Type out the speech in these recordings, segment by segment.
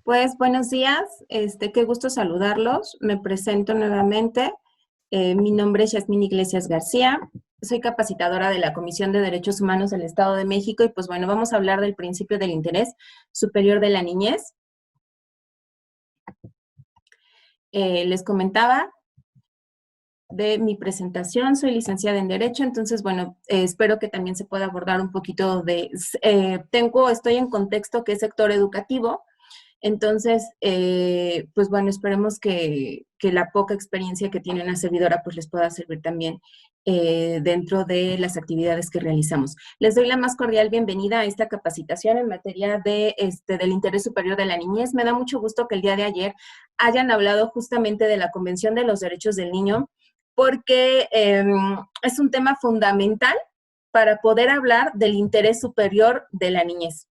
Pues buenos días, qué gusto saludarlos. Me presento nuevamente. Mi nombre es Yasmín Iglesias García. Soy capacitadora de la Comisión de Derechos Humanos del Estado de México y pues bueno, vamos a hablar del principio del interés superior de la niñez. Les comentaba de mi presentación, soy licenciada en Derecho, entonces bueno, espero que también se pueda abordar un poquito de, estoy en contexto que es sector educativo. Entonces, pues bueno, esperemos que la poca experiencia que tiene una servidora pues les pueda servir también dentro de las actividades que realizamos. Les doy la más cordial bienvenida a esta capacitación en materia del interés superior de la niñez. Me da mucho gusto que el día de ayer hayan hablado justamente de la Convención de los Derechos del Niño, porque es un tema fundamental para poder hablar del interés superior de la niñez.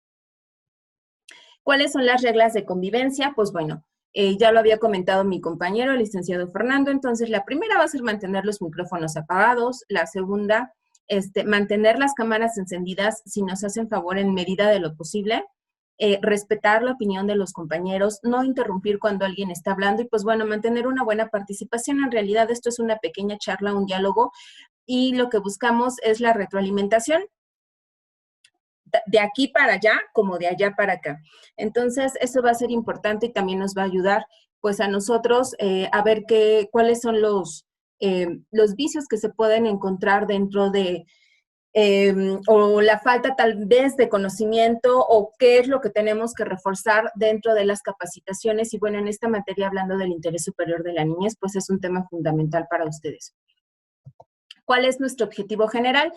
¿Cuáles son las reglas de convivencia? Pues bueno, ya lo había comentado mi compañero, el licenciado Fernando. Entonces, la primera va a ser mantener los micrófonos apagados. La segunda, mantener las cámaras encendidas si nos hacen favor en medida de lo posible. Respetar la opinión de los compañeros, no interrumpir cuando alguien está hablando y pues bueno, mantener una buena participación. En realidad esto es una pequeña charla, un diálogo y lo que buscamos es la retroalimentación de aquí para allá como de allá para acá. Entonces, eso va a ser importante y también nos va a ayudar pues a nosotros a ver cuáles son los vicios que se pueden encontrar dentro de o la falta tal vez de conocimiento o qué es lo que tenemos que reforzar dentro de las capacitaciones. Y bueno, en esta materia, hablando del interés superior de la niñez, pues es un tema fundamental para ustedes. ¿Cuál es nuestro objetivo general?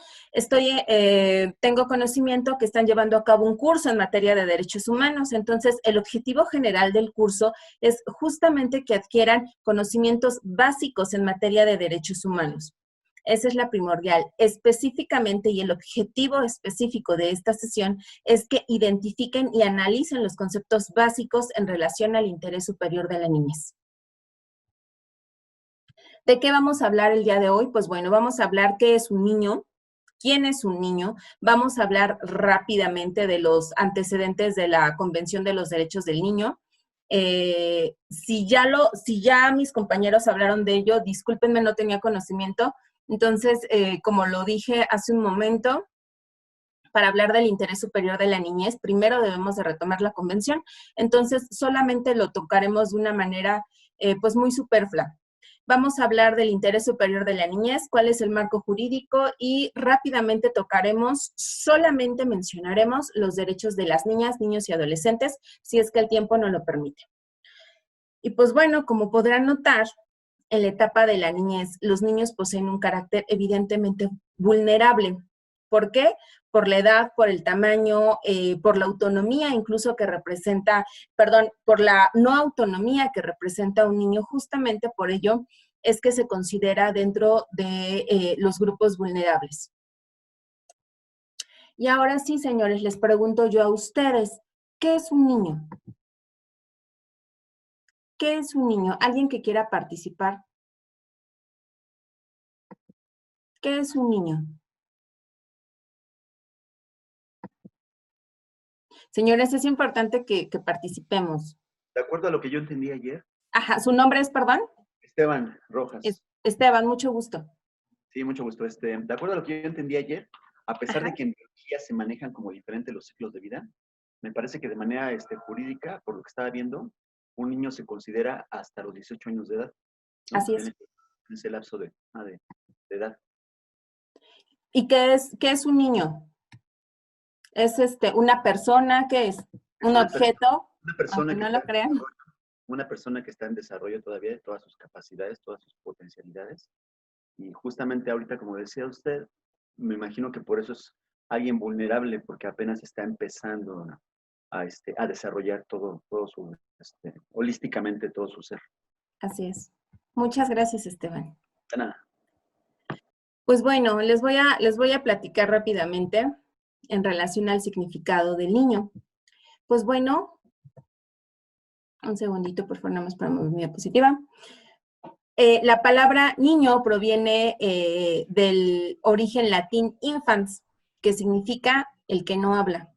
Tengo conocimiento que están llevando a cabo un curso en materia de derechos humanos, entonces el objetivo general del curso es justamente que adquieran conocimientos básicos en materia de derechos humanos. Esa es la primordial. Específicamente, y el objetivo específico de esta sesión es que identifiquen y analicen los conceptos básicos en relación al interés superior de la niñez. ¿De qué vamos a hablar el día de hoy? Pues bueno, vamos a hablar qué es un niño, quién es un niño, vamos a hablar rápidamente de los antecedentes de la Convención de los Derechos del Niño. Si ya mis compañeros hablaron de ello, discúlpenme, no tenía conocimiento. Entonces, como lo dije hace un momento, para hablar del interés superior de la niñez, primero debemos de retomar la convención. Entonces, solamente lo tocaremos de una manera, pues, muy superflua. Vamos a hablar del interés superior de la niñez, cuál es el marco jurídico y rápidamente solamente mencionaremos los derechos de las niñas, niños y adolescentes, si es que el tiempo no lo permite. Y pues bueno, como podrán notar, en la etapa de la niñez, los niños poseen un carácter evidentemente vulnerable. ¿Por qué? Por la edad, por el tamaño, por la autonomía incluso que representa, por la no autonomía que representa un niño. Justamente por ello es que se considera dentro de los grupos vulnerables. Y ahora sí, señores, les pregunto yo a ustedes, ¿qué es un niño? ¿Qué es un niño? ¿Alguien que quiera participar? ¿Qué es un niño? Señores, es importante que participemos. De acuerdo a lo que yo entendí ayer. Ajá, ¿su nombre es, perdón? Esteban Rojas. Esteban, mucho gusto. Sí, mucho gusto. De acuerdo a lo que yo entendí ayer, a pesar de que en biología se manejan como diferentes los ciclos de vida, me parece que de manera jurídica, por lo que estaba viendo, un niño se considera hasta los 18 años de edad, ¿no? Así es. En ese lapso de edad. ¿Y qué es un niño? ¿Es una persona? ¿Qué es? ¿Un objeto? Una persona aunque que no lo crean. Una persona que está en desarrollo todavía de todas sus capacidades, todas sus potencialidades. Y justamente ahorita, como decía usted, me imagino que por eso es alguien vulnerable, porque apenas está empezando a desarrollar todo su, holísticamente todo su ser. Así es. Muchas gracias, Esteban. De nada. Pues bueno, les voy a platicar rápidamente en relación al significado del niño. Pues bueno, un segundito, por favor, nada más para mover mi diapositiva. La palabra niño proviene del origen latín infans, que significa el que no habla.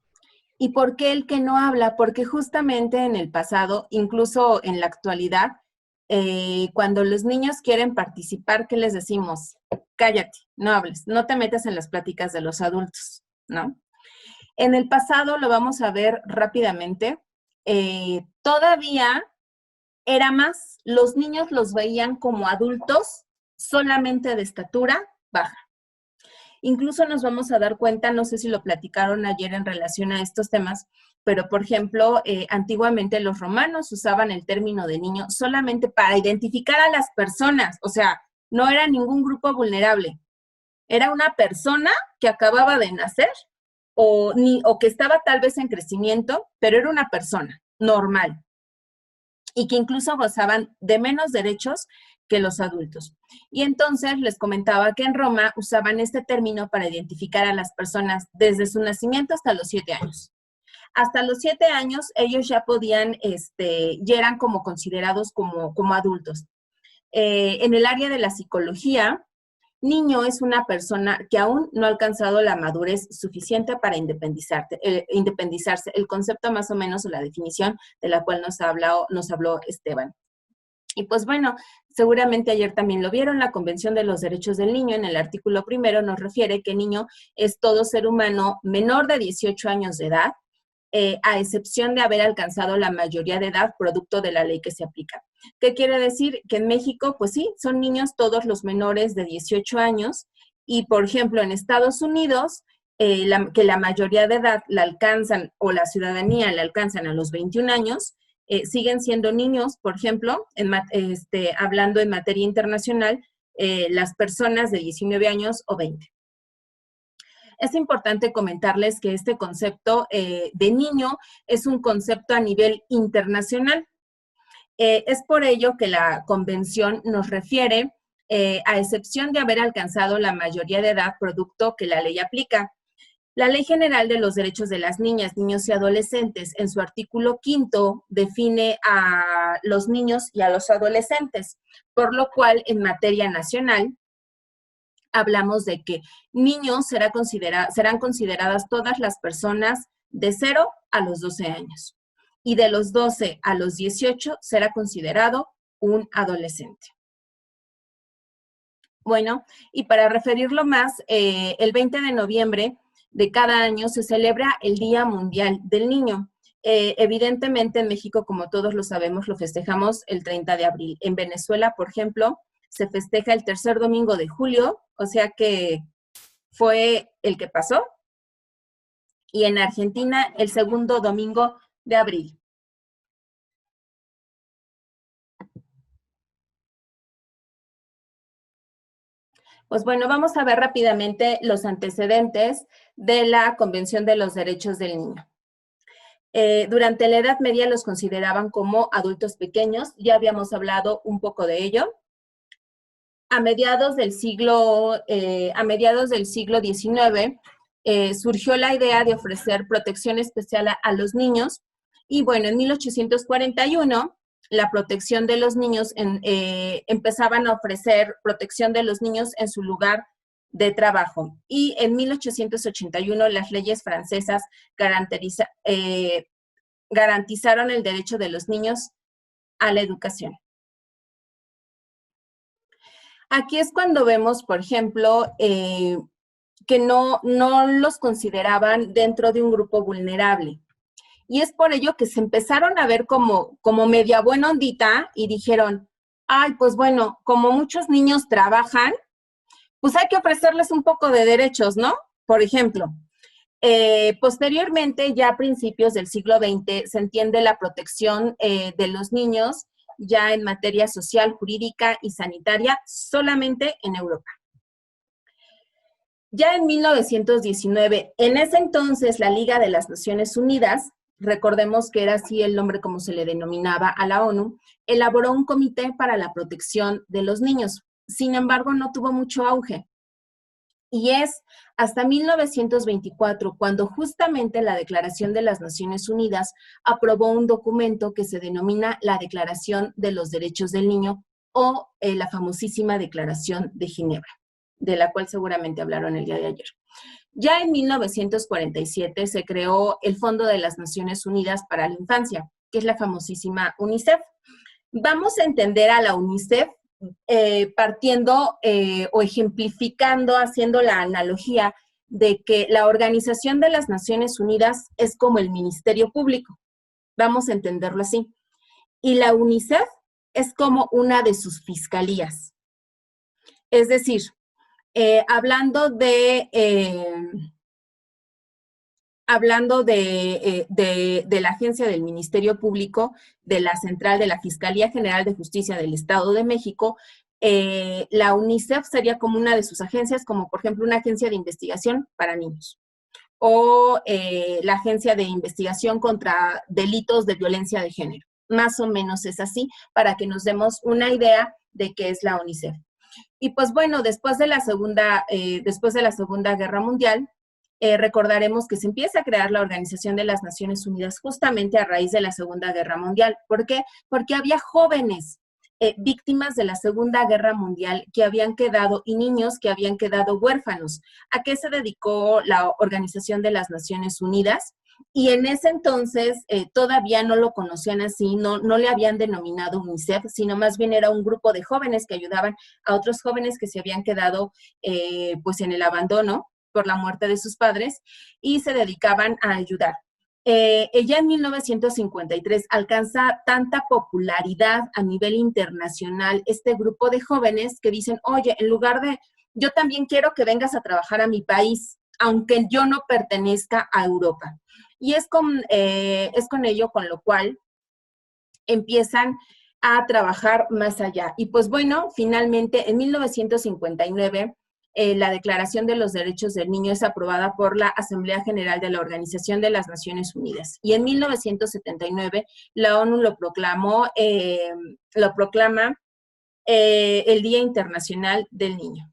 ¿Y por qué el que no habla? Porque justamente en el pasado, incluso en la actualidad, cuando los niños quieren participar, ¿qué les decimos? Cállate, no hables, no te metas en las pláticas de los adultos, ¿no? En el pasado lo vamos a ver rápidamente. Todavía era más, los niños los veían como adultos solamente de estatura baja. Incluso nos vamos a dar cuenta, no sé si lo platicaron ayer en relación a estos temas, pero por ejemplo, antiguamente los romanos usaban el término de niño solamente para identificar a las personas, o sea, no era ningún grupo vulnerable, era una persona que acababa de nacer o que estaba tal vez en crecimiento, pero era una persona normal y que incluso gozaban de menos derechos que los adultos. Y entonces les comentaba que en Roma usaban este término para identificar a las personas desde su nacimiento hasta los 7 años. Hasta los 7 años ellos ya podían, ya eran como considerados como adultos. En el área de la psicología, niño es una persona que aún no ha alcanzado la madurez suficiente para independizarse, el concepto más o menos o la definición de la cual nos habló Esteban. Y pues bueno, seguramente ayer también lo vieron, la Convención de los Derechos del Niño en el artículo 1 nos refiere que niño es todo ser humano menor de 18 años de edad, a excepción de haber alcanzado la mayoría de edad producto de la ley que se aplica. ¿Qué quiere decir? Que en México, pues sí, son niños todos los menores de 18 años y, por ejemplo, en Estados Unidos, que la mayoría de edad la alcanzan o la ciudadanía la alcanzan a los 21 años, siguen siendo niños, por ejemplo, hablando en materia internacional, las personas de 19 años o 20. Es importante comentarles que este concepto de niño es un concepto a nivel internacional. Es por ello que la convención nos refiere, a excepción de haber alcanzado la mayoría de edad, producto que la ley aplica. La Ley General de los Derechos de las Niñas, Niños y Adolescentes, en su artículo 5, define a los niños y a los adolescentes, por lo cual, en materia nacional, hablamos de que niños serán consideradas todas las personas de 0 a los 12 años. Y de los 12 a los 18 será considerado un adolescente. Bueno, y para referirlo más, el 20 de noviembre de cada año se celebra el Día Mundial del Niño. Evidentemente en México, como todos lo sabemos, lo festejamos el 30 de abril. En Venezuela, por ejemplo, se festeja el tercer domingo de julio, o sea que fue el que pasó. Y en Argentina, el segundo domingo de abril. Pues bueno, vamos a ver rápidamente los antecedentes de la Convención de los Derechos del Niño. Durante la Edad Media los consideraban como adultos pequeños, ya habíamos hablado un poco de ello. A mediados del siglo XIX, surgió la idea de ofrecer protección especial a los niños, y bueno, en 1841 la protección de los niños, empezaban a ofrecer protección de los niños en su lugar de trabajo. Y en 1881 las leyes francesas garantizaron el derecho de los niños a la educación. Aquí es cuando vemos, por ejemplo, que no los consideraban dentro de un grupo vulnerable. Y es por ello que se empezaron a ver como media buena ondita y dijeron, ay, pues bueno, como muchos niños trabajan, pues hay que ofrecerles un poco de derechos, ¿no? Por ejemplo, posteriormente, ya a principios del siglo XX, se entiende la protección de los niños ya en materia social, jurídica y sanitaria solamente en Europa. Ya en 1919, en ese entonces la Liga de las Naciones Unidas, recordemos que era así el nombre como se le denominaba a la ONU, elaboró un comité para la protección de los niños. Sin embargo, no tuvo mucho auge. Y es hasta 1924 cuando justamente la Declaración de las Naciones Unidas aprobó un documento que se denomina la Declaración de los Derechos del Niño o la famosísima Declaración de Ginebra, de la cual seguramente hablaron el día de ayer. Ya en 1947 se creó el Fondo de las Naciones Unidas para la Infancia, que es la famosísima UNICEF. Vamos a entender a la UNICEF partiendo o ejemplificando, haciendo la analogía de que la Organización de las Naciones Unidas es como el Ministerio Público. Vamos a entenderlo así. Y la UNICEF es como una de sus fiscalías. Es decir, hablando de la agencia del Ministerio Público, de la central de la Fiscalía General de Justicia del Estado de México, la UNICEF sería como una de sus agencias, como por ejemplo una agencia de investigación para niños, o la agencia de investigación contra delitos de violencia de género. Más o menos es así, para que nos demos una idea de qué es la UNICEF. Y pues bueno, después de la Segunda Guerra Mundial, recordaremos que se empieza a crear la Organización de las Naciones Unidas justamente a raíz de la Segunda Guerra Mundial. ¿Por qué? Porque había jóvenes víctimas de la Segunda Guerra Mundial que habían quedado, y niños que habían quedado huérfanos. ¿A qué se dedicó la Organización de las Naciones Unidas? Y en ese entonces todavía no lo conocían así, no le habían denominado UNICEF, sino más bien era un grupo de jóvenes que ayudaban a otros jóvenes que se habían quedado pues en el abandono por la muerte de sus padres y se dedicaban a ayudar. Ya en 1953 alcanza tanta popularidad a nivel internacional este grupo de jóvenes que dicen, oye, en lugar de, yo también quiero que vengas a trabajar a mi país, aunque yo no pertenezca a Europa. Y es con ello con lo cual empiezan a trabajar más allá. Y pues bueno, finalmente en 1959 la Declaración de los Derechos del Niño es aprobada por la Asamblea General de la Organización de las Naciones Unidas. Y en 1979 la ONU lo proclama el Día Internacional del Niño.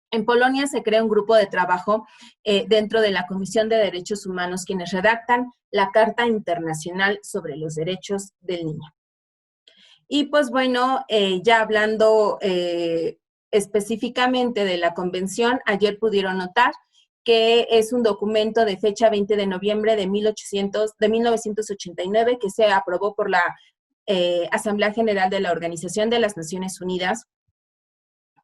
En Polonia se crea un grupo de trabajo dentro de la Comisión de Derechos Humanos, quienes redactan la Carta Internacional sobre los Derechos del Niño. Y pues bueno, ya hablando específicamente de la convención, ayer pudieron notar que es un documento de fecha 20 de noviembre de 1989 que se aprobó por la Asamblea General de la Organización de las Naciones Unidas,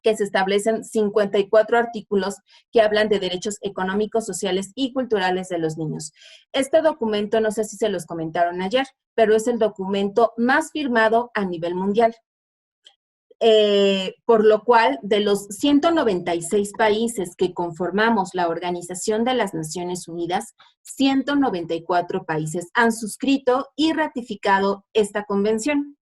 que se establecen 54 artículos que hablan de derechos económicos, sociales y culturales de los niños. Este documento, no sé si se los comentaron ayer, pero es el documento más firmado a nivel mundial. Por lo cual, de los 196 países que conformamos la Organización de las Naciones Unidas, 194 países han suscrito y ratificado esta convención.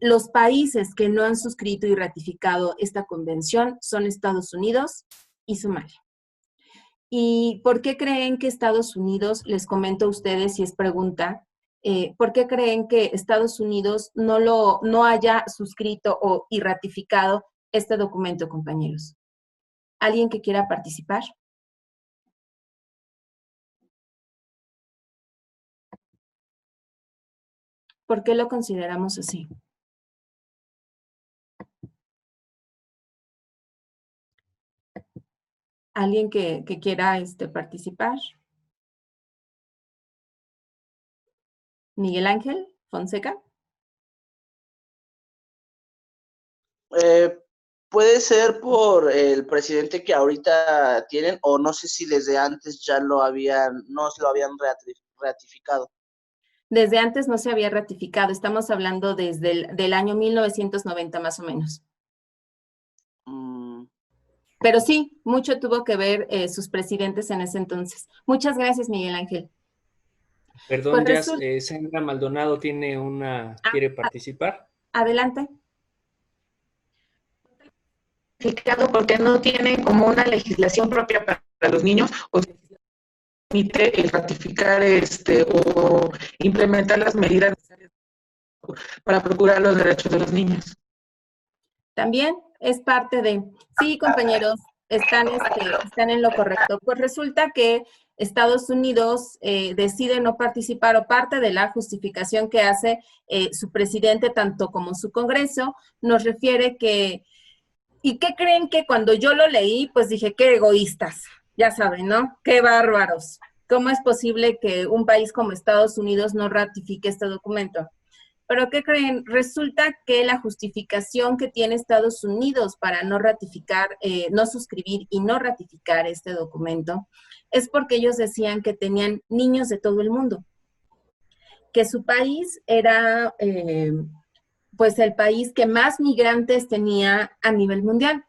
Los países que no han suscrito y ratificado esta convención son Estados Unidos y Somalia. ¿Y por qué creen que Estados Unidos, les comento a ustedes si es pregunta, por qué creen que Estados Unidos no haya suscrito y ratificado este documento, compañeros? ¿Alguien que quiera participar? ¿Por qué lo consideramos así? ¿Alguien que quiera participar? ¿Miguel Ángel Fonseca? Puede ser por el presidente que ahorita tienen, o no sé si desde antes ya no lo habían ratificado. Desde antes no se había ratificado, estamos hablando desde el año 1990 más o menos. Pero sí, mucho tuvo que ver sus presidentes en ese entonces. Muchas gracias, Miguel Ángel. Perdón, pues Sandra Maldonado quiere participar. Adelante. Porque no tienen como una legislación propia para los niños, o se permite ratificar o implementar las medidas necesarias para procurar los derechos de los niños. También es parte de... Sí, compañeros, están en lo correcto. Pues resulta que Estados Unidos decide no participar, o parte de la justificación que hace su presidente, tanto como su Congreso, nos refiere que ¿Y qué creen que cuando yo lo leí, pues dije, qué egoístas, ya saben, ¿no? Qué bárbaros. ¿Cómo es posible que un país como Estados Unidos no ratifique este documento? Pero ¿qué creen? Resulta que la justificación que tiene Estados Unidos para no ratificar, no suscribir y no ratificar este documento es porque ellos decían que tenían niños de todo el mundo, que su país era pues el país que más migrantes tenía a nivel mundial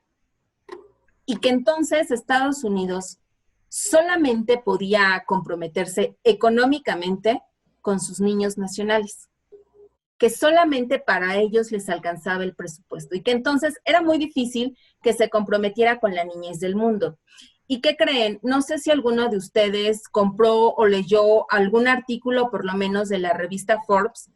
y que entonces Estados Unidos solamente podía comprometerse económicamente con sus niños nacionales, que solamente para ellos les alcanzaba el presupuesto y que entonces era muy difícil que se comprometiera con la niñez del mundo. ¿Y qué creen? No sé si alguno de ustedes compró o leyó algún artículo, por lo menos de la revista Forbes.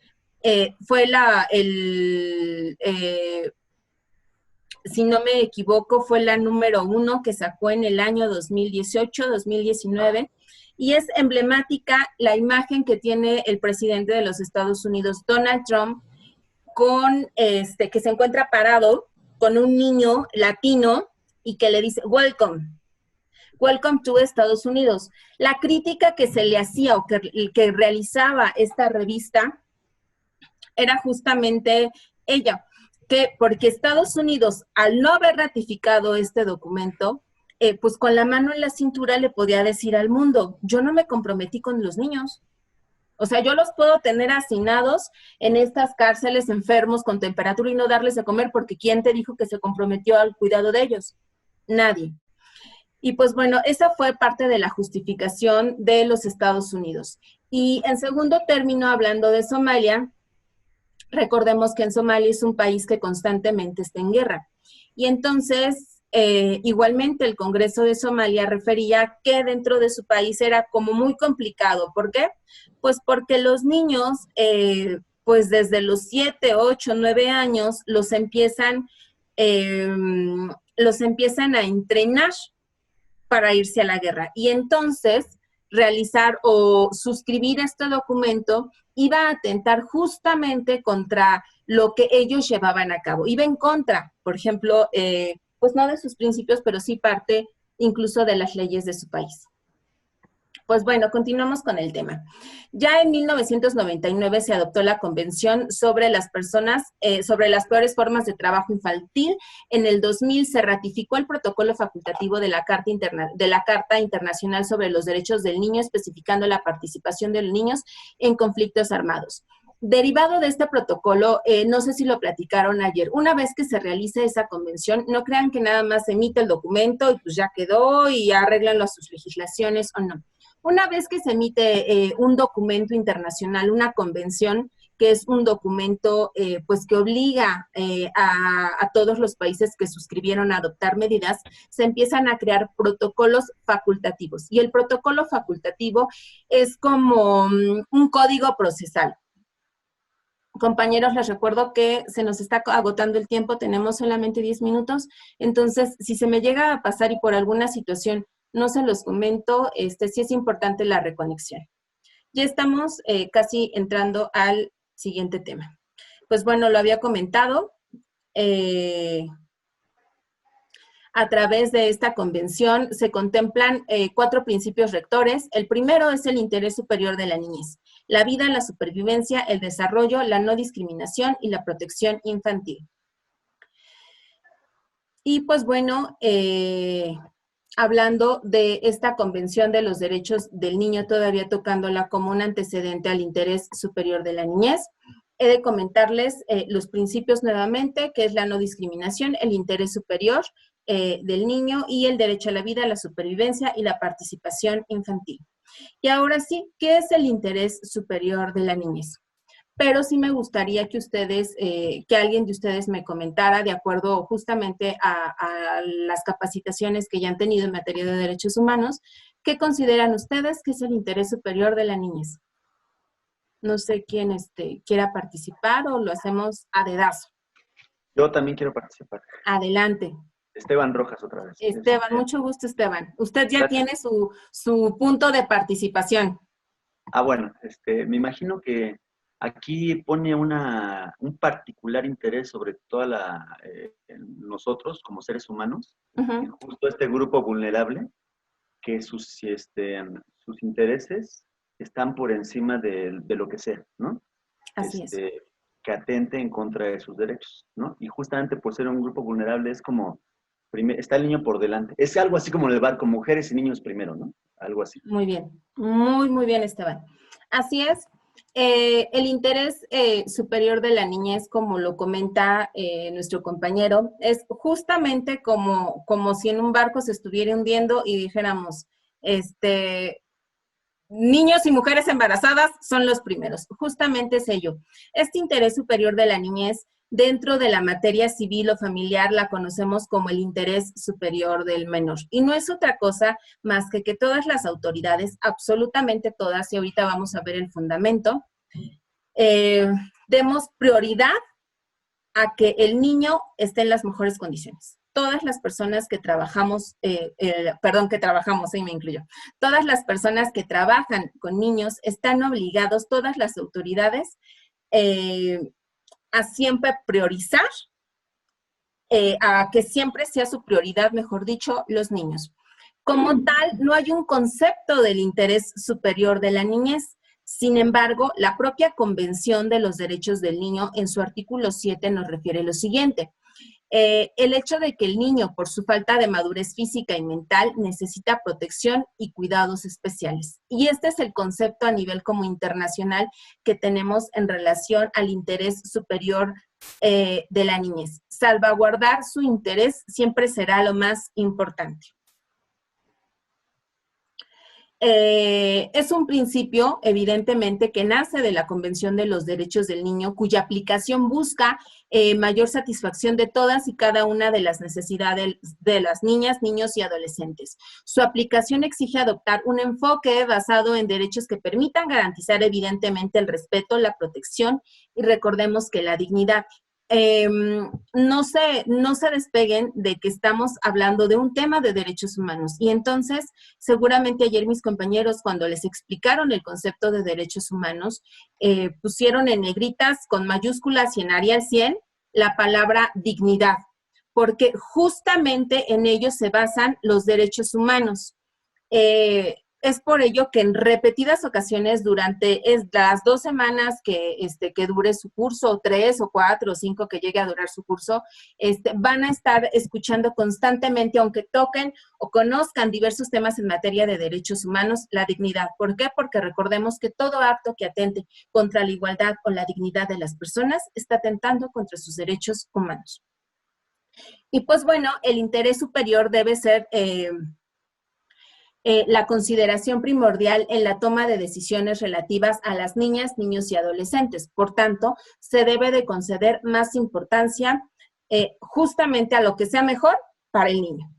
Si no me equivoco, fue la número 1 que sacó en el año 2018-2019, y es emblemática la imagen que tiene el presidente de los Estados Unidos, Donald Trump, con que se encuentra parado con un niño latino y que le dice, welcome to Estados Unidos. La crítica que se le hacía o que realizaba esta revista era justamente ella, que porque Estados Unidos, al no haber ratificado este documento, pues con la mano en la cintura le podía decir al mundo, yo no me comprometí con los niños. O sea, yo los puedo tener hacinados en estas cárceles enfermos con temperatura y no darles de comer porque ¿quién te dijo que se comprometió al cuidado de ellos? Nadie. Y pues bueno, esa fue parte de la justificación de los Estados Unidos. Y en segundo término, hablando de Somalia, recordemos que en Somalia es un país que constantemente está en guerra. Y entonces, igualmente el Congreso de Somalia refería que dentro de su país era como muy complicado. ¿Por qué? Pues porque los niños, pues desde los 7, 8, 9 años, los empiezan a entrenar para irse a la guerra. Y entonces, realizar o suscribir este documento iba a atentar justamente contra lo que ellos llevaban a cabo. Iba en contra, por ejemplo, pues no de sus principios, pero sí parte incluso de las leyes de su país. Pues bueno, continuamos con el tema. Ya en 1999 se adoptó la Convención sobre las peores formas de trabajo infantil. En el 2000 se ratificó el protocolo facultativo de la Carta Internacional sobre los Derechos del Niño, especificando la participación de los niños en conflictos armados. Derivado de este protocolo, no sé si lo platicaron ayer, una vez que se realice esa convención, no crean que nada más se emite el documento y pues ya quedó y arreglan sus legislaciones o no. Una vez que se emite un documento internacional, una convención, que es un documento pues que obliga a todos los países que suscribieron a adoptar medidas, se empiezan a crear protocolos facultativos. Y el protocolo facultativo es como un código procesal. Compañeros, les recuerdo que se nos está agotando el tiempo, tenemos solamente 10 minutos, entonces si se me llega a pasar y por alguna situación no se los comento, sí es importante la reconexión. Ya estamos casi entrando al siguiente tema. Pues bueno, lo había comentado, a través de esta convención se contemplan 4 principios rectores. El primero es el interés superior de la niñez: la vida, la supervivencia, el desarrollo, la no discriminación y la protección infantil. Y pues bueno, hablando de esta Convención de los Derechos del Niño, todavía tocándola como un antecedente al interés superior de la niñez, he de comentarles los principios nuevamente, que es la no discriminación, el interés superior del niño y el derecho a la vida, la supervivencia y la participación infantil. Y ahora sí, ¿qué es el interés superior de la niñez? Pero sí me gustaría que ustedes, que alguien de ustedes me comentara, de acuerdo justamente a las capacitaciones que ya han tenido en materia de derechos humanos, ¿qué consideran ustedes que es el interés superior de la niñez? No sé quién quiera participar o lo hacemos a dedazo. Yo también quiero participar. Adelante. Esteban Rojas otra vez. Esteban, mucho gusto, Esteban. Usted ya tiene su punto de participación. Bueno, me imagino que aquí pone un particular interés sobre toda nosotros como seres humanos, en justo este grupo vulnerable, que sus intereses están por encima de lo que sea, ¿no? Así es. Que atente en contra de sus derechos, ¿no? Y justamente por ser un grupo vulnerable es como, está el niño por delante. Es algo así como en el barco, mujeres y niños primero, ¿no? Algo así. Muy bien, muy bien, Esteban. Así es. El interés superior de la niñez, como lo comenta nuestro compañero, es justamente como si en un barco se estuviera hundiendo y dijéramos, niños y mujeres embarazadas son los primeros. Justamente es ello. Este interés superior de la niñez, dentro de la materia civil o familiar, la conocemos como el interés superior del menor. Y no es otra cosa más que todas las autoridades, absolutamente todas, y ahorita vamos a ver el fundamento, demos prioridad a que el niño esté en las mejores condiciones. Todas las personas que trabajamos, me incluyo, todas las personas que trabajan con niños están obligados, todas las autoridades, a siempre priorizar, a que siempre sea su prioridad, mejor dicho, los niños. Como tal, no hay un concepto del interés superior de la niñez. Sin embargo, la propia Convención de los Derechos del Niño, en su artículo 7, nos refiere lo siguiente. El hecho de que el niño, por su falta de madurez física y mental, necesita protección y cuidados especiales. Y este es el concepto a nivel como internacional que tenemos en relación al interés superior de la niñez. Salvaguardar su interés siempre será lo más importante. Es un principio, evidentemente, que nace de la Convención de los Derechos del Niño, cuya aplicación busca mayor satisfacción de todas y cada una de las necesidades de las niñas, niños y adolescentes. Su aplicación exige adoptar un enfoque basado en derechos que permitan garantizar, evidentemente, el respeto, la protección y recordemos que la dignidad. No se despeguen de que estamos hablando de un tema de derechos humanos. Y entonces, seguramente ayer mis compañeros, cuando les explicaron el concepto de derechos humanos, pusieron en negritas con mayúsculas y en Arial 100 la palabra dignidad, porque justamente en ello se basan los derechos humanos. Es por ello que en repetidas ocasiones durante las 2 semanas que dure su curso, o 3 o 4 o 5 que llegue a durar su curso, van a estar escuchando constantemente, aunque toquen o conozcan diversos temas en materia de derechos humanos, la dignidad. ¿Por qué? Porque recordemos que todo acto que atente contra la igualdad o la dignidad de las personas está atentando contra sus derechos humanos. Y pues bueno, el interés superior debe ser la consideración primordial en la toma de decisiones relativas a las niñas, niños y adolescentes. Por tanto, se debe de conceder más importancia justamente a lo que sea mejor para el niño.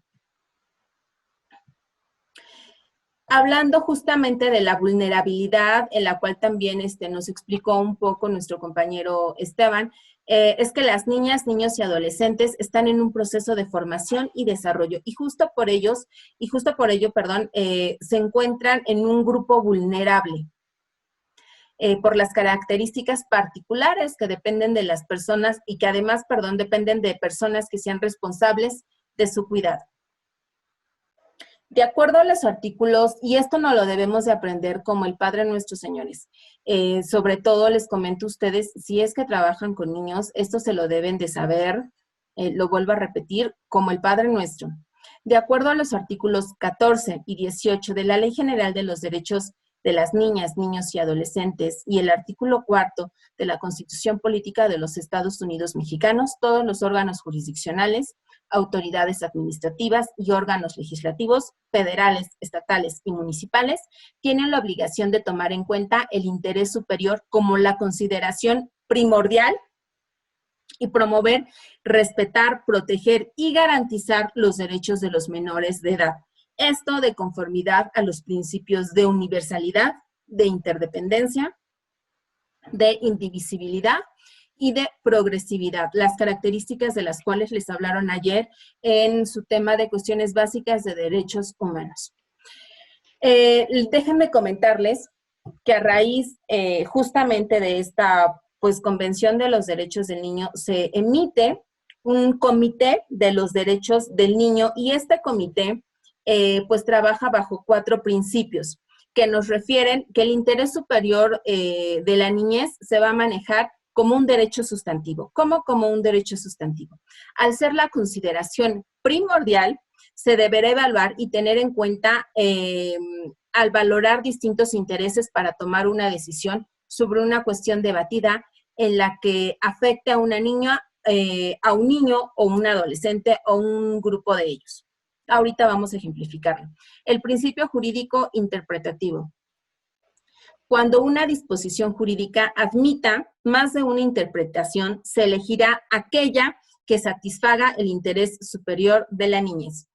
Hablando justamente de la vulnerabilidad, en la cual también nos explicó un poco nuestro compañero Esteban, es que las niñas, niños y adolescentes están en un proceso de formación y desarrollo, y justo por ello, se encuentran en un grupo vulnerable por las características particulares que dependen de las personas y que además, dependen de personas que sean responsables de su cuidado. De acuerdo a los artículos, y esto no lo debemos de aprender como el Padre Nuestro, señores, sobre todo les comento a ustedes, si es que trabajan con niños, esto se lo deben de saber, lo vuelvo a repetir, como el Padre Nuestro. De acuerdo a los artículos 14 y 18 de la Ley General de los Derechos de las Niñas, Niños y Adolescentes y el artículo 4 de la Constitución Política de los Estados Unidos Mexicanos, todos los órganos jurisdiccionales, autoridades administrativas y órganos legislativos, federales, estatales y municipales, tienen la obligación de tomar en cuenta el interés superior como la consideración primordial y promover, respetar, proteger y garantizar los derechos de los menores de edad. Esto de conformidad a los principios de universalidad, de interdependencia, de indivisibilidad y de progresividad, las características de las cuales les hablaron ayer en su tema de cuestiones básicas de derechos humanos. Déjenme comentarles que a raíz justamente de esta pues Convención de los Derechos del Niño se emite un comité de los derechos del niño y este comité pues trabaja bajo 4 principios que nos refieren que el interés superior de la niñez se va a manejar como un derecho sustantivo. ¿Cómo como un derecho sustantivo? Al ser la consideración primordial, se deberá evaluar y tener en cuenta al valorar distintos intereses para tomar una decisión sobre una cuestión debatida en la que afecte a una niña, a un niño o un adolescente o un grupo de ellos. Ahorita vamos a ejemplificarlo. El principio jurídico interpretativo. Cuando una disposición jurídica admita más de una interpretación, se elegirá aquella que satisfaga el interés superior de la niñez.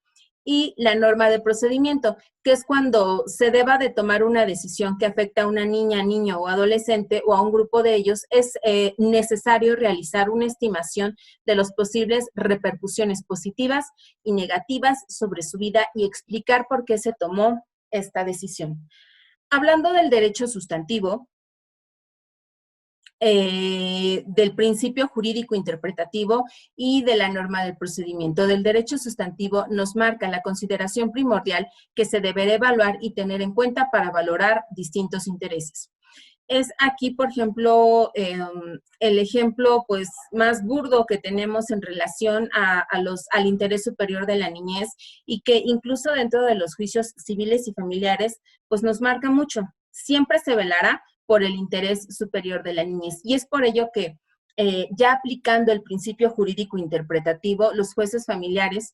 Y la norma de procedimiento, que es cuando se deba de tomar una decisión que afecta a una niña, niño o adolescente o a un grupo de ellos, es necesario realizar una estimación de las posibles repercusiones positivas y negativas sobre su vida y explicar por qué se tomó esta decisión. Hablando del derecho sustantivo, del principio jurídico interpretativo y de la norma del procedimiento. Del derecho sustantivo nos marca la consideración primordial que se deberá evaluar y tener en cuenta para valorar distintos intereses. Es aquí, por ejemplo, el ejemplo pues, más burdo que tenemos en relación al interés superior de la niñez y que incluso dentro de los juicios civiles y familiares pues nos marca mucho. Siempre se velará por el interés superior de la niñez. Y es por ello que ya aplicando el principio jurídico interpretativo, los jueces familiares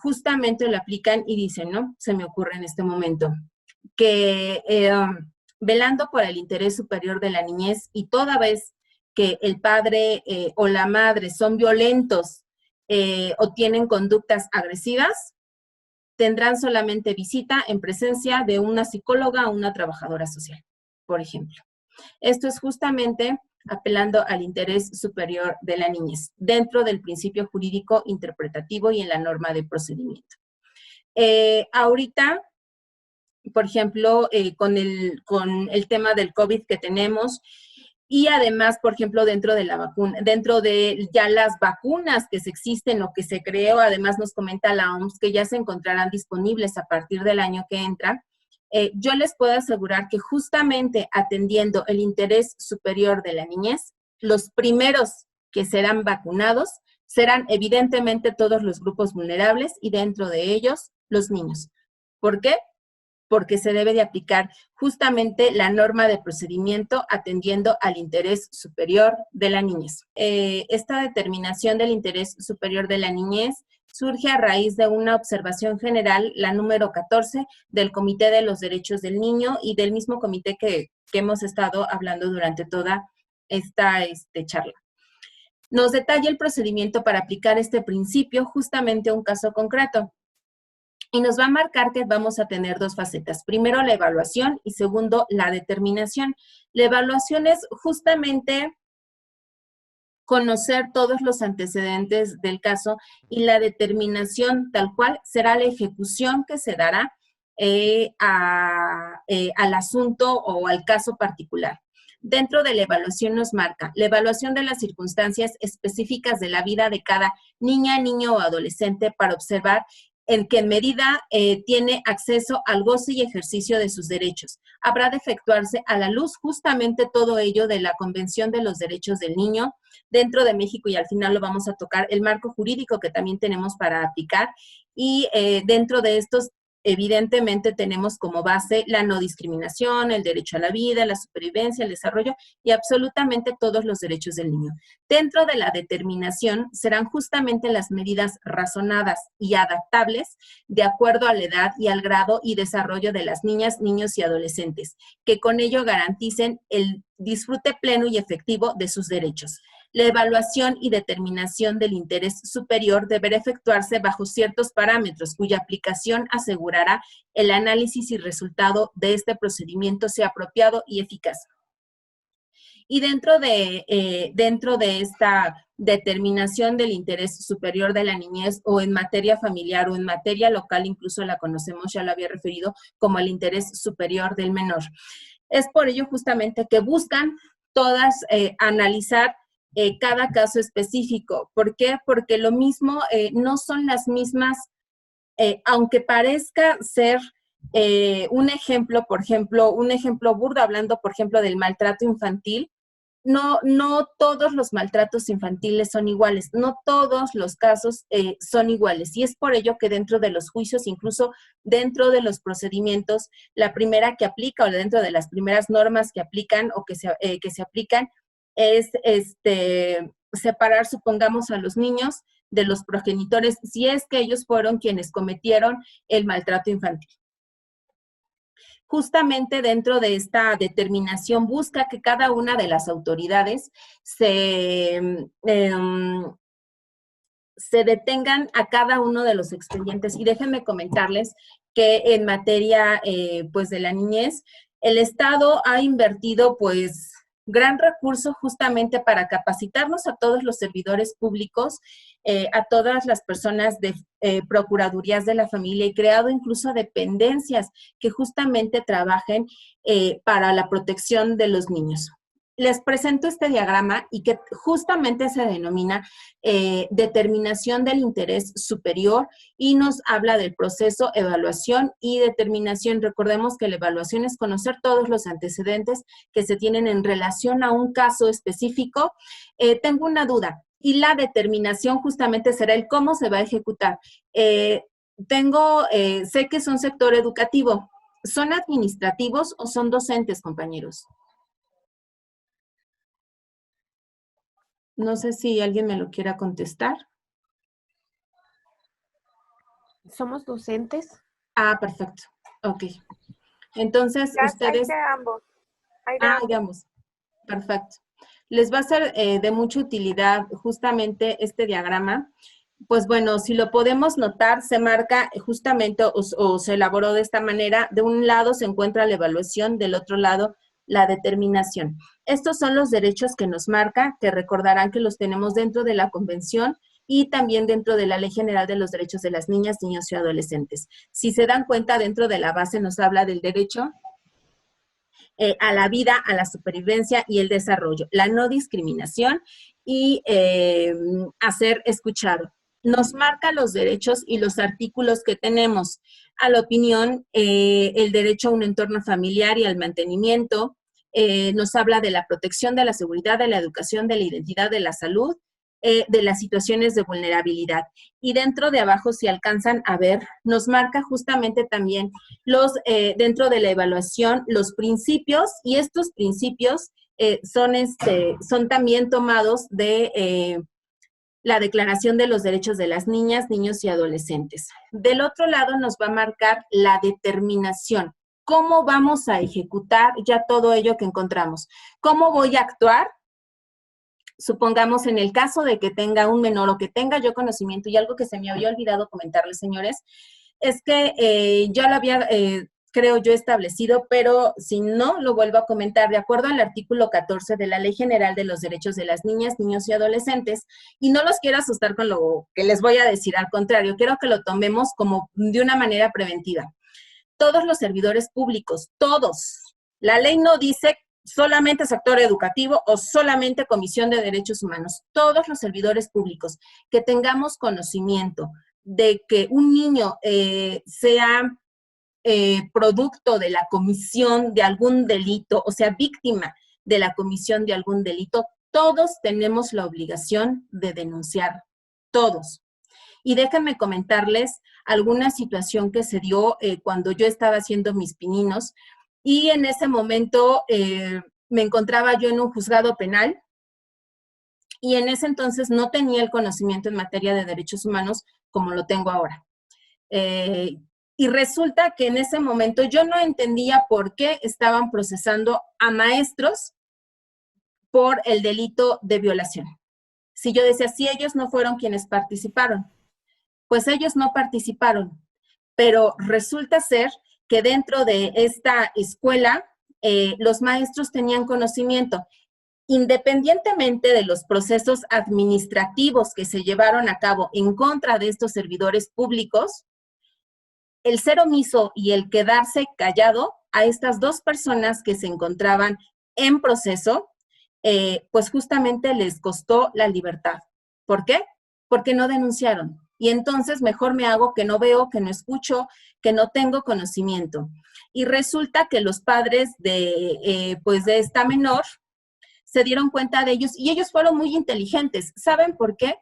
justamente lo aplican y dicen, ¿no? Se me ocurre en este momento, que velando por el interés superior de la niñez y toda vez que el padre o la madre son violentos o tienen conductas agresivas, tendrán solamente visita en presencia de una psicóloga o una trabajadora social, por ejemplo. Esto es justamente apelando al interés superior de la niñez, dentro del principio jurídico interpretativo y en la norma de procedimiento. Ahorita, por ejemplo, con el tema del COVID que tenemos, y además, por ejemplo, dentro de la vacuna, dentro de ya las vacunas que se existen o que se creó, además nos comenta la OMS que ya se encontrarán disponibles a partir del año que entra. Yo les puedo asegurar que justamente atendiendo el interés superior de la niñez, los primeros que serán vacunados serán evidentemente todos los grupos vulnerables y dentro de ellos los niños. ¿Por qué? Porque se debe de aplicar justamente la norma de procedimiento atendiendo al interés superior de la niñez. Esta determinación del interés superior de la niñez surge a raíz de una observación general, la número 14, del Comité de los Derechos del Niño y del mismo comité que hemos estado hablando durante toda esta charla. Nos detalla el procedimiento para aplicar este principio justamente a un caso concreto. Y nos va a marcar que vamos a tener 2 facetas. Primero, la evaluación y segundo, la determinación. La evaluación es justamente conocer todos los antecedentes del caso y la determinación tal cual será la ejecución que se dará al asunto o al caso particular. Dentro de la evaluación nos marca la evaluación de las circunstancias específicas de la vida de cada niña, niño o adolescente para observar en qué medida tiene acceso al goce y ejercicio de sus derechos. Habrá de efectuarse a la luz justamente todo ello de la Convención de los Derechos del Niño dentro de México y al final lo vamos a tocar el marco jurídico que también tenemos para aplicar y dentro de estos evidentemente tenemos como base la no discriminación, el derecho a la vida, la supervivencia, el desarrollo y absolutamente todos los derechos del niño. Dentro de la determinación serán justamente las medidas razonadas y adaptables de acuerdo a la edad y al grado y desarrollo de las niñas, niños y adolescentes, que con ello garanticen el disfrute pleno y efectivo de sus derechos. La evaluación y determinación del interés superior deberá efectuarse bajo ciertos parámetros, cuya aplicación asegurará el análisis y resultado de este procedimiento sea apropiado y eficaz. Y dentro de esta determinación del interés superior de la niñez o en materia familiar o en materia local, incluso la conocemos, ya lo había referido, como el interés superior del menor. Es por ello justamente que buscan todas analizar cada caso específico. ¿Por qué? Porque lo mismo no son las mismas, aunque parezca ser un ejemplo, por ejemplo, un ejemplo burdo, hablando, por ejemplo, del maltrato infantil. No todos los maltratos infantiles son iguales, no todos los casos son iguales, y es por ello que dentro de los juicios, incluso dentro de los procedimientos, la primera que aplica o dentro de las primeras normas que aplican o que se aplican es separar, supongamos, a los niños de los progenitores, si es que ellos fueron quienes cometieron el maltrato infantil. Justamente dentro de esta determinación busca que cada una de las autoridades se detengan a cada uno de los expedientes. Y déjenme comentarles que en materia pues de la niñez, el Estado ha invertido pues gran recurso justamente para capacitarnos a todos los servidores públicos, a todas las personas de procuradurías de la familia, y creado incluso dependencias que justamente trabajen para la protección de los niños. Les presento este diagrama y que justamente se denomina determinación del interés superior, y nos habla del proceso, evaluación y determinación. Recordemos que la evaluación es conocer todos los antecedentes que se tienen en relación a un caso específico. Tengo una duda, y la determinación justamente será el cómo se va a ejecutar. Sé que es un sector educativo. ¿Son administrativos o son docentes, compañeros? No sé si alguien me lo quiera contestar. ¿Somos docentes? Ah, perfecto. Ok. Entonces, Ya, ustedes... Hay de ambos. Digamos. Perfecto. Les va a ser de mucha utilidad justamente este diagrama. Pues bueno, si lo podemos notar, se marca justamente o se elaboró de esta manera. De un lado se encuentra la evaluación, del otro lado la determinación. Estos son los derechos que nos marca, que recordarán que los tenemos dentro de la Convención y también dentro de la Ley General de los Derechos de las Niñas, Niños y Adolescentes. Si se dan cuenta, dentro de la base nos habla del derecho a la vida, a la supervivencia y el desarrollo, la no discriminación y a ser escuchado. Nos marca los derechos y los artículos que tenemos: a la opinión, el derecho a un entorno familiar y al mantenimiento, nos habla de la protección, de la seguridad, de la educación, de la identidad, de la salud, de las situaciones de vulnerabilidad. Y dentro de abajo, si alcanzan a ver, nos marca justamente también dentro de la evaluación, los principios, y estos principios son también tomados de la Declaración de los Derechos de las Niñas, Niños y Adolescentes. Del otro lado nos va a marcar la determinación. ¿Cómo vamos a ejecutar ya todo ello que encontramos? ¿Cómo voy a actuar? Supongamos en el caso de que tenga un menor o que tenga yo conocimiento, y algo que se me había olvidado comentarles, señores, es que ya lo había, creo yo, establecido, pero si no, lo vuelvo a comentar. De acuerdo al artículo 14 de la Ley General de los Derechos de las Niñas, Niños y Adolescentes, y no los quiero asustar con lo que les voy a decir, al contrario, quiero que lo tomemos como de una manera preventiva. Todos los servidores públicos, todos, la ley no dice solamente sector educativo o solamente Comisión de Derechos Humanos, todos los servidores públicos que tengamos conocimiento de que un niño sea producto de la comisión de algún delito, o sea, víctima de la comisión de algún delito, todos tenemos la obligación de denunciar, todos. Y déjenme comentarles alguna situación que se dio cuando yo estaba haciendo mis pininos, y en ese momento me encontraba yo en un juzgado penal, y en ese entonces no tenía el conocimiento en materia de derechos humanos como lo tengo ahora. Y resulta que en ese momento yo no entendía por qué estaban procesando a maestros por el delito de violación. Si yo decía, si ellos no fueron quienes participaron, pues ellos no participaron, pero resulta ser que dentro de esta escuela los maestros tenían conocimiento. Independientemente de los procesos administrativos que se llevaron a cabo en contra de estos servidores públicos, el ser omiso y el quedarse callado a estas dos personas que se encontraban en proceso, pues justamente les costó la libertad. ¿Por qué? Porque no denunciaron. Y entonces mejor me hago que no veo, que no escucho, que no tengo conocimiento. Y resulta que los padres de esta menor se dieron cuenta de ellos y ellos fueron muy inteligentes. ¿Saben por qué?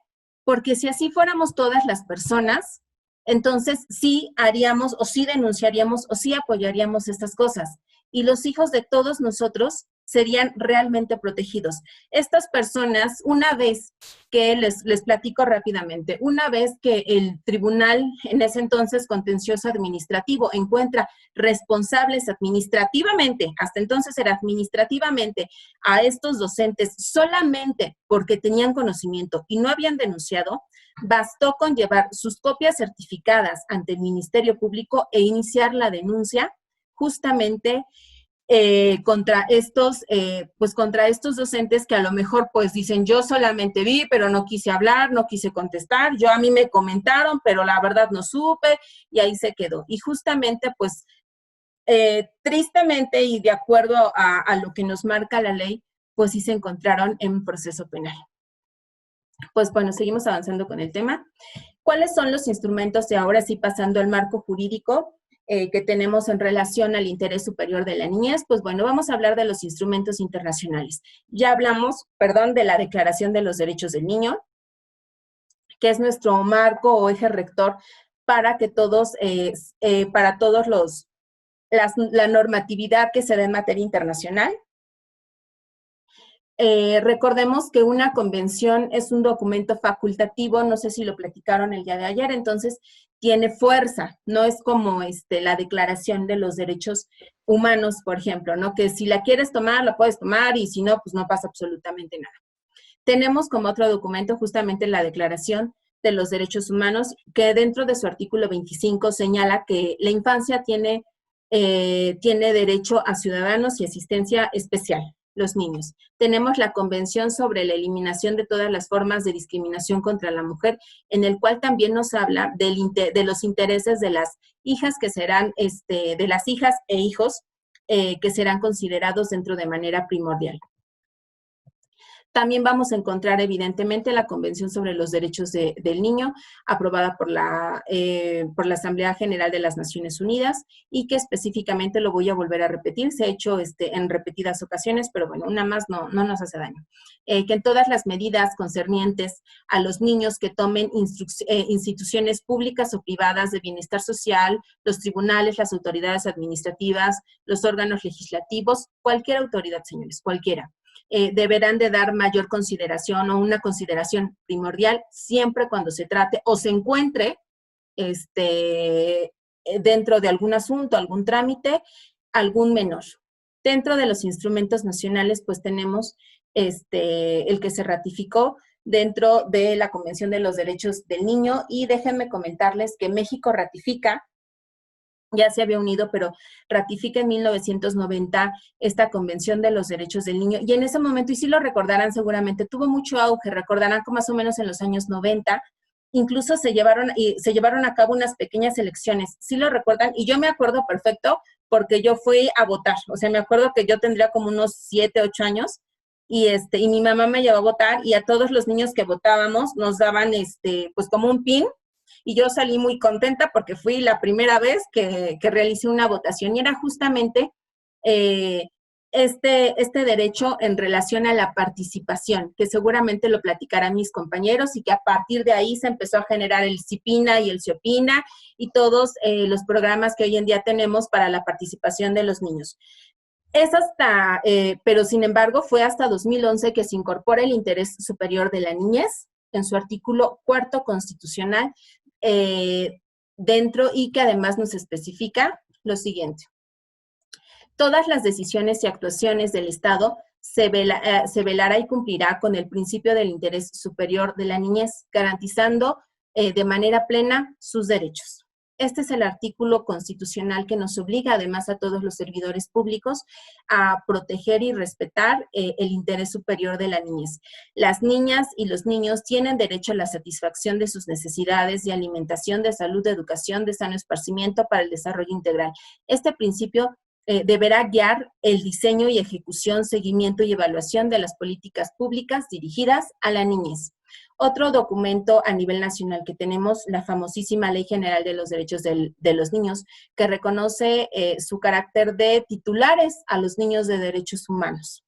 Porque si así fuéramos todas las personas, entonces sí haríamos o sí denunciaríamos o sí apoyaríamos estas cosas. Y los hijos de todos nosotros serían realmente protegidos. Estas personas, una vez que les platico rápidamente, una vez que el tribunal, en ese entonces contencioso administrativo, encuentra responsables administrativamente, hasta entonces era administrativamente, a estos docentes solamente porque tenían conocimiento y no habían denunciado, bastó con llevar sus copias certificadas ante el Ministerio Público e iniciar la denuncia justamente contra estos docentes que a lo mejor pues dicen, yo solamente vi, pero no quise hablar, no quise contestar, a mí me comentaron, pero la verdad no supe, y ahí se quedó. Y justamente pues tristemente y de acuerdo a lo que nos marca la ley, pues sí se encontraron en proceso penal. Pues bueno, seguimos avanzando con el tema. ¿Cuáles son los instrumentos de ahora sí pasando al marco jurídico que tenemos en relación al interés superior de la niñez? Pues bueno, vamos a hablar de los instrumentos internacionales. Ya hablamos, de la Declaración de los Derechos del Niño, que es nuestro marco o eje rector para que la normatividad que se da en materia internacional. Recordemos que una convención es un documento facultativo, no sé si lo platicaron el día de ayer, entonces tiene fuerza, no es como la Declaración de los Derechos Humanos, por ejemplo, ¿no? Que si la quieres tomar, la puedes tomar y si no, pues no pasa absolutamente nada. Tenemos como otro documento justamente la Declaración de los Derechos Humanos, que dentro de su artículo 25 señala que la infancia tiene derecho a ciudadanos y asistencia especial. Los niños. Tenemos la Convención sobre la Eliminación de todas las formas de discriminación contra la mujer, en el cual también nos habla de los intereses de las hijas que serán, de las hijas e hijos que serán considerados dentro de manera primordial. También vamos a encontrar, evidentemente, la Convención sobre los Derechos del Niño, aprobada por la Asamblea General de las Naciones Unidas, y que específicamente, lo voy a volver a repetir, se ha hecho en repetidas ocasiones, pero bueno, una más no nos hace daño. Que en todas las medidas concernientes a los niños que tomen instituciones públicas o privadas de bienestar social, los tribunales, las autoridades administrativas, los órganos legislativos, cualquier autoridad, señores, cualquiera, deberán de dar mayor consideración o una consideración primordial siempre cuando se trate o se encuentre dentro de algún asunto, algún trámite, algún menor. Dentro de los instrumentos nacionales, pues tenemos el que se ratificó dentro de la Convención de los Derechos del Niño, y déjenme comentarles que México ratifica, ya se había unido, pero ratifica en 1990 esta Convención de los Derechos del Niño, y en ese momento, y sí lo recordarán seguramente, tuvo mucho auge, recordarán que más o menos en los años 90, incluso se llevaron a cabo unas pequeñas elecciones, sí lo recuerdan, y yo me acuerdo perfecto, porque yo fui a votar, o sea, me acuerdo que yo tendría como unos 7, 8 años, y mi mamá me llevó a votar, y a todos los niños que votábamos nos daban, pues como un pin, y yo salí muy contenta porque fui la primera vez que realicé una votación, y era justamente este derecho en relación a la participación, que seguramente lo platicarán mis compañeros, y que a partir de ahí se empezó a generar el CIPINA y el CIOPINA y todos los programas que hoy en día tenemos para la participación de los niños. Pero sin embargo fue hasta 2011 que se incorpora el interés superior de la niñez en su artículo 4º constitucional, dentro, y que además nos especifica lo siguiente: todas las decisiones y actuaciones del Estado se velará y cumplirá con el principio del interés superior de la niñez, garantizando de manera plena sus derechos. Este es el artículo constitucional que nos obliga además a todos los servidores públicos a proteger y respetar el interés superior de la niñez. Las niñas y los niños tienen derecho a la satisfacción de sus necesidades de alimentación, de salud, de educación, de sano esparcimiento para el desarrollo integral. Este principio deberá guiar el diseño y ejecución, seguimiento y evaluación de las políticas públicas dirigidas a la niñez. Otro documento a nivel nacional que tenemos, la famosísima Ley General de los Derechos de los Niños, que reconoce su carácter de titulares a los niños de derechos humanos.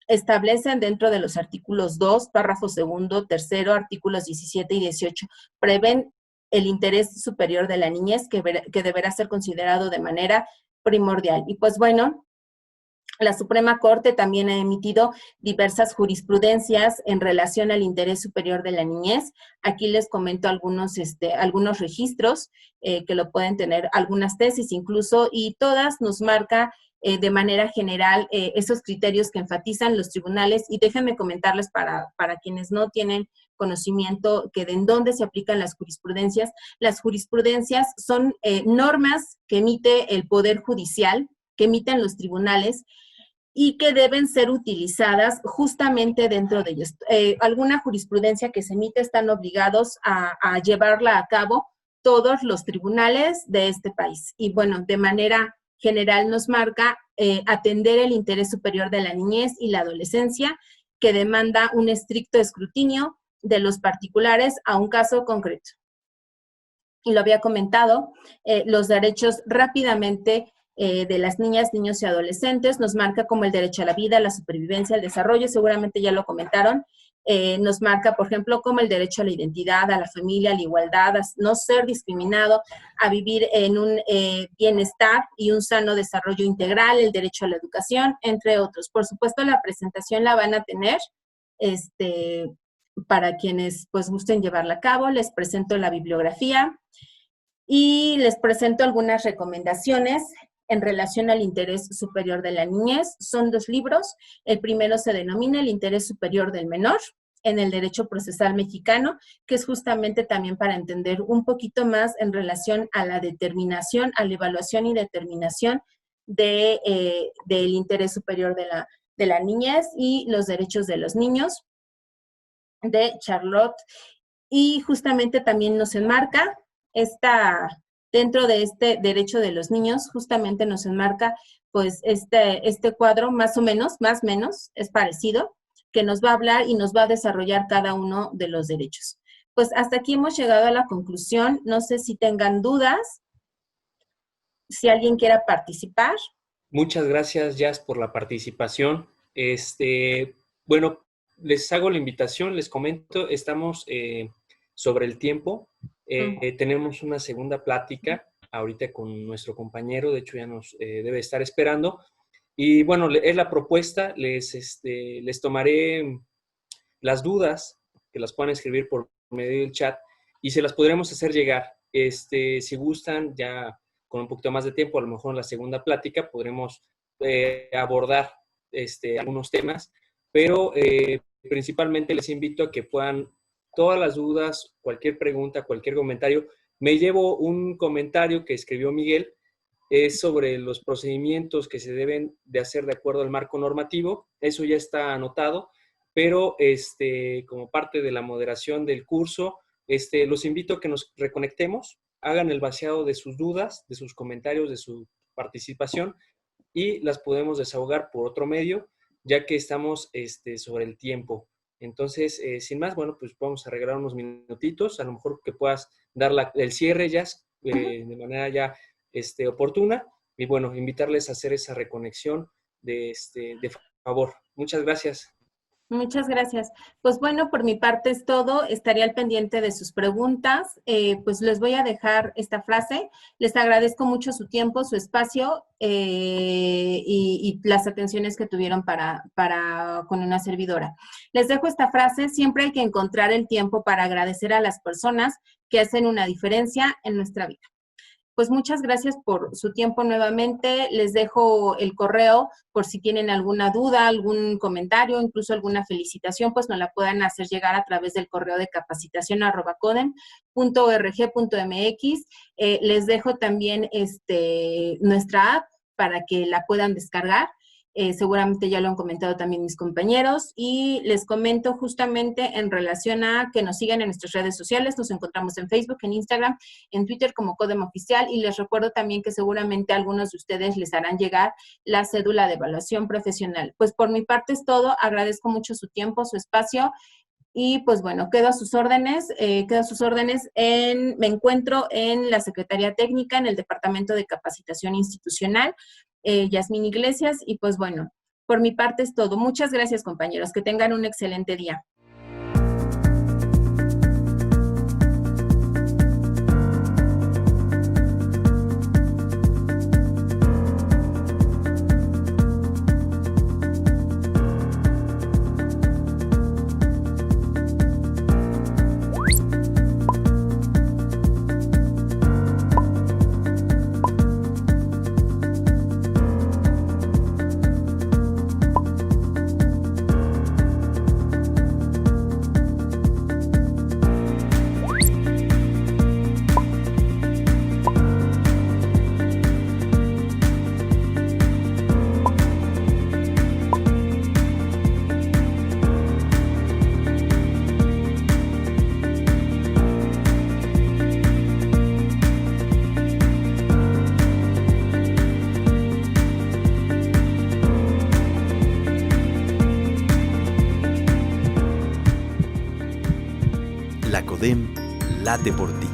Establecen dentro de los artículos 2, párrafo segundo, tercero, artículos 17 y 18, prevén el interés superior de la niñez que deberá ser considerado de manera primordial. Y pues bueno, la Suprema Corte también ha emitido diversas jurisprudencias en relación al interés superior de la niñez. Aquí les comento algunos registros que lo pueden tener, algunas tesis incluso, y todas nos marca de manera general esos criterios que enfatizan los tribunales. Y déjenme comentarles para quienes no tienen conocimiento que de en dónde se aplican las jurisprudencias. Las jurisprudencias son normas que emite el Poder Judicial, que emiten los tribunales y que deben ser utilizadas justamente dentro de ellos. Alguna jurisprudencia que se emite están obligados a llevarla a cabo todos los tribunales de este país. Y bueno, de manera general nos marca atender el interés superior de la niñez y la adolescencia, que demanda un estricto escrutinio de los particulares a un caso concreto. Y lo había comentado, los derechos rápidamente de las niñas, niños y adolescentes, nos marca como el derecho a la vida, a la supervivencia, al desarrollo, seguramente ya lo comentaron, nos marca, por ejemplo, como el derecho a la identidad, a la familia, a la igualdad, a no ser discriminado, a vivir en un bienestar y un sano desarrollo integral, el derecho a la educación, entre otros. Por supuesto, la presentación la van a tener, para quienes pues gusten llevarla a cabo. Les presento la bibliografía y les presento algunas recomendaciones en relación al interés superior de la niñez. Son 2 libros. El primero se denomina El interés superior del menor en el derecho procesal mexicano, que es justamente también para entender un poquito más en relación a la determinación, a la evaluación y determinación del interés superior de la niñez y los derechos de los niños, de Charlotte. Y justamente también nos enmarca dentro de este derecho de los niños, justamente nos enmarca pues este cuadro más o menos, es parecido, que nos va a hablar y nos va a desarrollar cada uno de los derechos. Pues hasta aquí hemos llegado a la conclusión. No sé si tengan dudas, si alguien quiera participar. Muchas gracias, Jazz, por la participación. Bueno, les hago la invitación, les comento, estamos sobre el tiempo. Tenemos una segunda plática ahorita con nuestro compañero, de hecho ya nos debe estar esperando. Y bueno, es la propuesta, les tomaré las dudas, que las puedan escribir por medio del chat, y se las podremos hacer llegar. Si gustan, ya con un poquito más de tiempo, a lo mejor en la segunda plática podremos abordar algunos temas, pero principalmente les invito a que puedan, todas las dudas, cualquier pregunta, cualquier comentario. Me llevo un comentario que escribió Miguel, es sobre los procedimientos que se deben de hacer de acuerdo al marco normativo. Eso ya está anotado, pero como parte de la moderación del curso, los invito a que nos reconectemos, hagan el vaciado de sus dudas, de sus comentarios, de su participación, y las podemos desahogar por otro medio, ya que estamos sobre el tiempo. Entonces, sin más, bueno, pues vamos a regalar unos minutitos, a lo mejor que puedas dar el cierre ya de manera ya oportuna, y bueno, invitarles a hacer esa reconexión de favor. Muchas gracias. Muchas gracias. Pues bueno, por mi parte es todo. Estaría al pendiente de sus preguntas. Pues les voy a dejar esta frase. Les agradezco mucho su tiempo, su espacio y las atenciones que tuvieron con una servidora. Les dejo esta frase. Siempre hay que encontrar el tiempo para agradecer a las personas que hacen una diferencia en nuestra vida. Pues muchas gracias por su tiempo nuevamente. Les dejo el correo por si tienen alguna duda, algún comentario, incluso alguna felicitación, pues nos la puedan hacer llegar a través del correo de capacitacion@codem.org.mx. Les dejo también nuestra app para que la puedan descargar. seguramente ya lo han comentado también mis compañeros, y les comento justamente en relación a que nos sigan en nuestras redes sociales. Nos encontramos en Facebook, en Instagram, en Twitter como Codem Oficial, y les recuerdo también que seguramente a algunos de ustedes les harán llegar la cédula de evaluación profesional. Pues por mi parte es todo. Agradezco mucho su tiempo, su espacio, y pues bueno, quedo a sus órdenes. Me encuentro en la Secretaría Técnica, en el Departamento de Capacitación Institucional, Yasmín Iglesias, y pues bueno, por mi parte es todo. Muchas gracias, compañeros. Que tengan un excelente día. La CODEM late por ti.